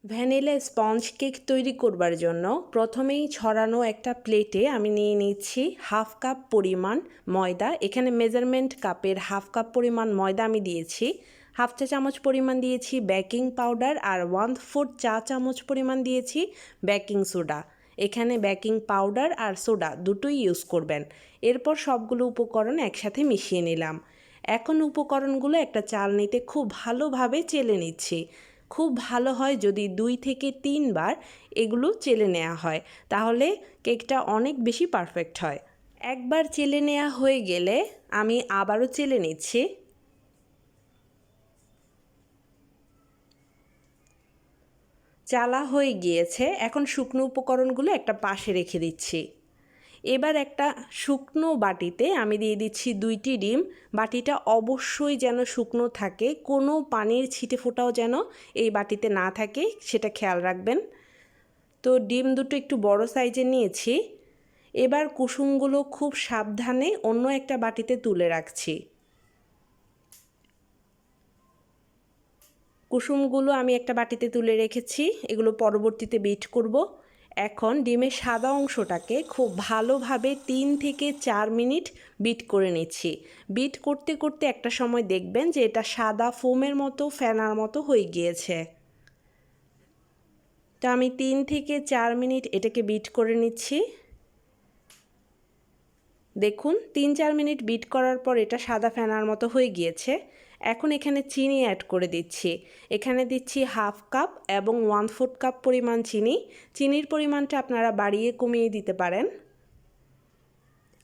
Vanilla sponge cake তৈরি করবার জন্য প্রথমেই ছড়ানো একটা প্লেটে আমি নিয়ে নিচ্ছি হাফ কাপ পরিমাণ ময়দা। এখানে মেজারমেন্ট কাপের হাফ কাপ পরিমাণ ময়দা আমি দিয়েছি। হাফ চা চামচ পরিমাণ দিয়েছি বেকিং পাউডার আর 1/4 চা চামচ পরিমাণ দিয়েছি বেকিং সোডা। এখানে বেকিং পাউডার আর সোডা দুটোই ইউজ করবেন। এরপর সবগুলো উপকরণ একসাথে মিশিয়ে নিলাম। এখন উপকরণগুলো একটা চালনিতে খুব ভালোভাবে চেলে নিচ্ছি। খুব ভালো হয় যদি 2 থেকে 3 বার এগুলো চেলে নেওয়া হয়, তাহলে কেকটা অনেক বেশি পারফেক্ট হয়। একবার চেলে নেওয়া হয়ে গেলে আমি আবারও চেলে নিচ্ছি। চালা হয়ে গিয়েছে। এখন শুকনো উপকরণগুলো একটা পাশে রেখে দিচ্ছি। এবার একটা শুকনো বাটিতে আমি দিয়ে দিচ্ছি 2টি ডিম। বাটিটা অবশ্যই যেন শুকনো থাকে, কোনো পানির ছিটে ফোঁটাও যেন এই বাটিতে না থাকে, সেটা খেয়াল রাখবেন। তো ডিম দুটো একটু বড় সাইজের নিয়েছি। এবার কুসুমগুলো খুব সাবধানে অন্য একটা বাটিতে তুলে রাখছি। কুসুমগুলো আমি একটা বাটিতে তুলে রেখেছি, এগুলো পরবর্তীতে বিট করব। এখন ডিমের সাদা অংশটাকে খুব ভালোভাবে 3 থেকে 4 মিনিট বিট করে নিচ্ছি। বিট করতে করতে একটা সময় দেখবেন যে এটা সাদা ফোমের মতো, ফেনার মতো হয়ে গিয়েছে। তো আমি 3 থেকে 4 মিনিট এটাকে বিট করে নিচ্ছি। দেখুন 3-4 মিনিট বিট করার পর এটা সাদা ফেনার মতো হয়ে গিয়েছে। এখন এখানে চিনি অ্যাড করে দিচ্ছি। এখানে দিচ্ছি হাফ কাপ এবং 1/4 কাপ পরিমাণ চিনি। চিনির পরিমাণটা আপনারা বাড়িয়ে কমিয়ে দিতে পারেন।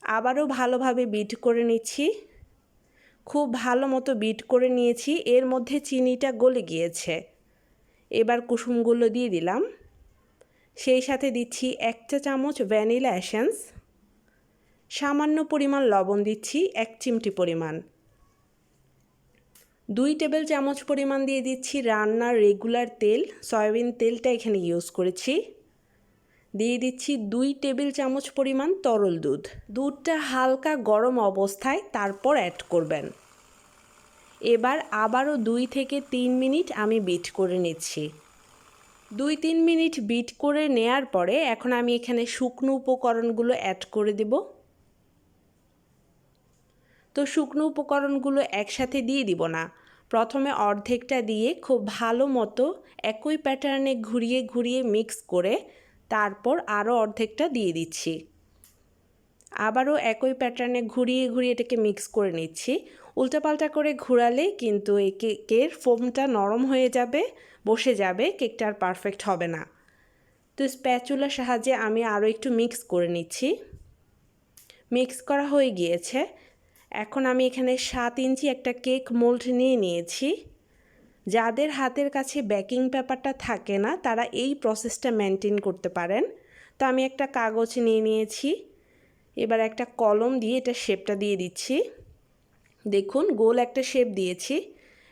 আবারও ভালোভাবে বিট করে নিচ্ছি। খুব ভালো মতো বিট করে নিয়েছি। এর মধ্যে চিনিটা গলে গিয়েছে। এবার কুসুমগুলো দিয়ে দিলাম। সেই সাথে দিচ্ছি 1 চা চামচ ভ্যানিলা এসেন্স। সামান্য পরিমাণ লবণ দিচ্ছি, 1 চিমটি পরিমাণ। 2 টেবিল চামচ পরিমাণ দিয়ে দিচ্ছি রান্নার রেগুলার তেল, সয়াবিন তেলটা এখানে ইউজ করেছি। দিয়ে দিচ্ছি 2 টেবিল চামচ পরিমাণ তরল দুধ। দুধটা হালকা গরম অবস্থায় তারপর অ্যাড করবেন। এবার আবারও 2 থেকে 3 মিনিট আমি বিট করে নিচ্ছি। 2-3 মিনিট বিট করে নেয়ার পরে এখন আমি এখানে শুকনো উপকরণগুলো অ্যাড করে দেব। তো শুকনো উপকরণগুলো একসাথে দিয়ে দিব না, প্রথমে অর্ধেকটা দিয়ে খুব ভালো মতো একই প্যাটার্নে ঘুরিয়ে ঘুরিয়ে মিক্স করে তারপর আরও অর্ধেকটা দিয়ে দিচ্ছি। আবারও একই প্যাটার্নে ঘুরিয়ে ঘুরিয়ে এটাকে মিক্স করে নিচ্ছি। উল্টাপাল্টা করে ঘোরালে কিন্তু এই কেকের ফোমটা নরম হয়ে যাবে, বসে যাবে, কেকটা আর পারফেক্ট হবে না। তো স্প্যাচুলার সাহায্যে আমি আরও একটু মিক্স করে নিচ্ছি। মিক্স করা হয়ে গিয়েছে। এখন আমি এখানে 7 ইঞ্চি একটা কেক মোল্ড নিয়ে নিয়েছি। যাদের হাতের কাছে বেকিং পেপারটা থাকে না তারা এই প্রসেসটা মেনটেন করতে পারেন। তো আমি একটা কাগজ নিয়ে নিয়েছি। এবার একটা কলম দিয়ে এটা শেপটা দিয়ে দিচ্ছি। দেখুন গোল একটা শেপ দিয়েছি।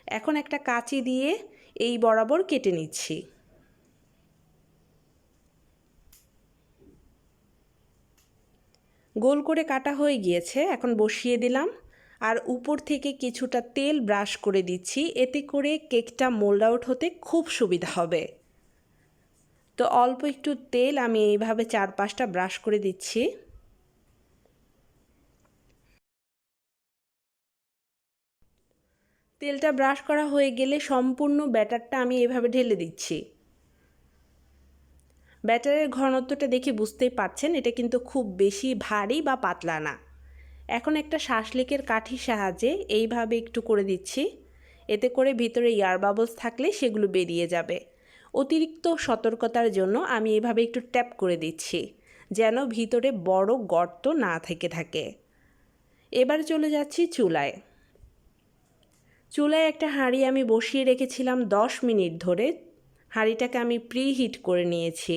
এখন একটা কাঁচি দিয়ে এই বরাবর কেটে নিচ্ছি। গোল করে কাটা হয়ে গিয়েছে, এখন বসিয়ে দিলাম। আর উপর থেকে কিছুটা তেল ব্রাশ করে দিচ্ছি, এতে করে কেকটা মোল্ড আউট হতে খুব সুবিধা হবে। তো অল্প একটু তেল আমি এইভাবে 4-5টা ব্রাশ করে দিচ্ছি। তেলটা ব্রাশ করা হয়ে গেলে সম্পূর্ণ ব্যাটারটা আমি এভাবে ঢেলে দিচ্ছি। ব্যাটারের ঘনত্বটা দেখে বুঝতেই পারছেন এটা কিন্তু খুব বেশি ভারী বা পাতলা না। এখন একটা শাসলিকের কাঠির সাহায্যে এইভাবে একটু করে দিচ্ছি। এতে করে ভিতরে এয়ার বাবলস থাকলে সেগুলো বেরিয়ে যাবে। অতিরিক্ত সতর্কতার জন্য আমি এভাবে একটু ট্যাপ করে দিচ্ছি, যেন ভিতরে বড় গর্ত না থেকে থাকে। এবার চলে যাচ্ছি চুলায়। চুলায় একটা হাঁড়ি আমি বসিয়ে রেখেছিলাম 10 মিনিট ধরে। হাঁড়িটাকে আমি প্রিহিট করে নিয়েছি।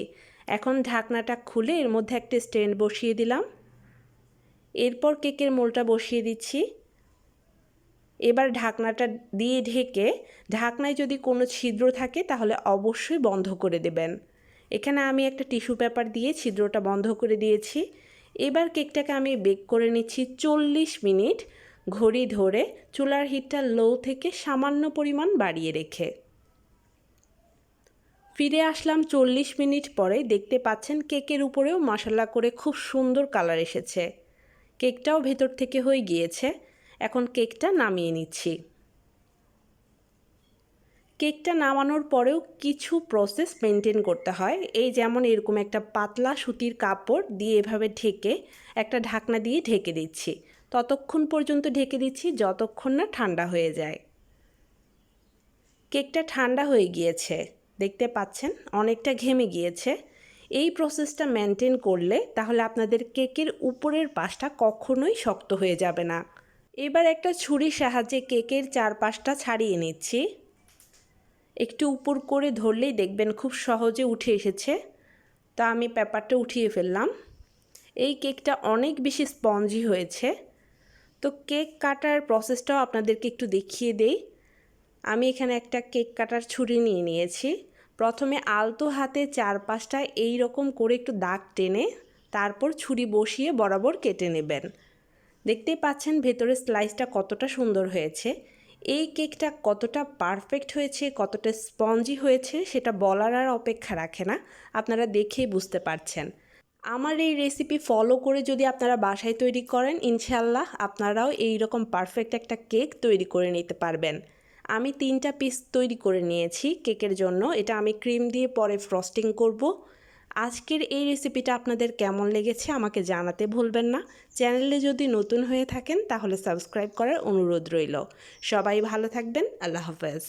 এখন ঢাকনাটা খুলে এর মধ্যে একটা স্ট্যান্ড বসিয়ে দিলাম। এরপর কেকের মোলটা বসিয়ে দিচ্ছি। এবার ঢাকনাটা দিয়ে ঢেকে, ঢাকনায় যদি কোনো ছিদ্র থাকে তাহলে অবশ্যই বন্ধ করে দেবেন। এখানে আমি একটা টিস্যু পেপার দিয়ে ছিদ্রটা বন্ধ করে দিয়েছি। এবার কেকটাকে আমি বেক করে নিচ্ছি 40 মিনিট ঘড়ি ধরে, চুলার হিটটা লো থেকে সামান্য পরিমাণ বাড়িয়ে রেখে। ফিরে আসলাম 40 মিনিট পরে। দেখতে পাচ্ছেন কেকের উপরেও মশলা করে খুব সুন্দর কালার এসেছে। কেকটাও ভেতর থেকে হয়ে গিয়েছে। এখন কেকটা নামিয়ে নিচ্ছি। কেকটা নামানোর পরেও কিছু প্রসেস মেনটেন করতে হয়। এই যেমন এরকম একটা পাতলা সুতির কাপড় দিয়ে এভাবে ঢেকে একটা ঢাকনা দিয়ে ঢেকে দিচ্ছি। ততক্ষণ পর্যন্ত ঢেকে দিচ্ছি যতক্ষণ না ঠান্ডা হয়ে যায়। কেকটা ঠান্ডা হয়ে গিয়েছে, দেখতে পাচ্ছেন অনেকটা ঘেমে গিয়েছে। এই প্রসেসটা মেনটেন করলে তাহলে আপনাদের কেকের উপরের পাশটা কখনোই শক্ত হয়ে যাবে না। এবার একটা ছুরির সাহায্যে কেকের চারপাশটা ছাড়িয়ে নিচ্ছি। একটু উপর করে ধরলেই দেখবেন খুব সহজে উঠে এসেছে। তা আমি পেপারটা উঠিয়ে ফেললাম। এই কেকটা অনেক বেশি স্পঞ্জি হয়েছে। তো কেক কাটার প্রসেসটাও আপনাদেরকে একটু দেখিয়ে দেই। আমি এখানে একটা কেক কাটার ছুরি নিয়ে নিয়েছি। প্রথমে আলতো হাতে চারপাশটা এই রকম করে একটু দাগ টেনে তারপর ছুরি বসিয়ে বরাবর কেটে নেবেন। দেখতেই পাচ্ছেন ভেতরে স্লাইসটা কতটা সুন্দর হয়েছে। এই কেকটা কতটা পারফেক্ট হয়েছে, কতটা স্পঞ্জি হয়েছে সেটা বলার আর অপেক্ষা রাখে না, আপনারা দেখেই বুঝতে পারছেন। আমার এই রেসিপি ফলো করে যদি আপনারা বাসায় তৈরি করেন, ইনশাল্লাহ আপনারাও এই রকম পারফেক্ট একটা কেক তৈরি করে নিতে পারবেন। আমি 3টা পিস তৈরি করে নিয়েছি কেকের জন্য। এটা আমি ক্রিম দিয়ে পরে ফ্রস্টিং করব। আজকের এই রেসিপিটা আপনাদের কেমন লেগেছে আমাকে জানাতে ভুলবেন না। চ্যানেলে যদি নতুন হয়ে থাকেন তাহলে সাবস্ক্রাইব করার অনুরোধ রইল। সবাই ভালো থাকবেন। আল্লাহ হাফেজ।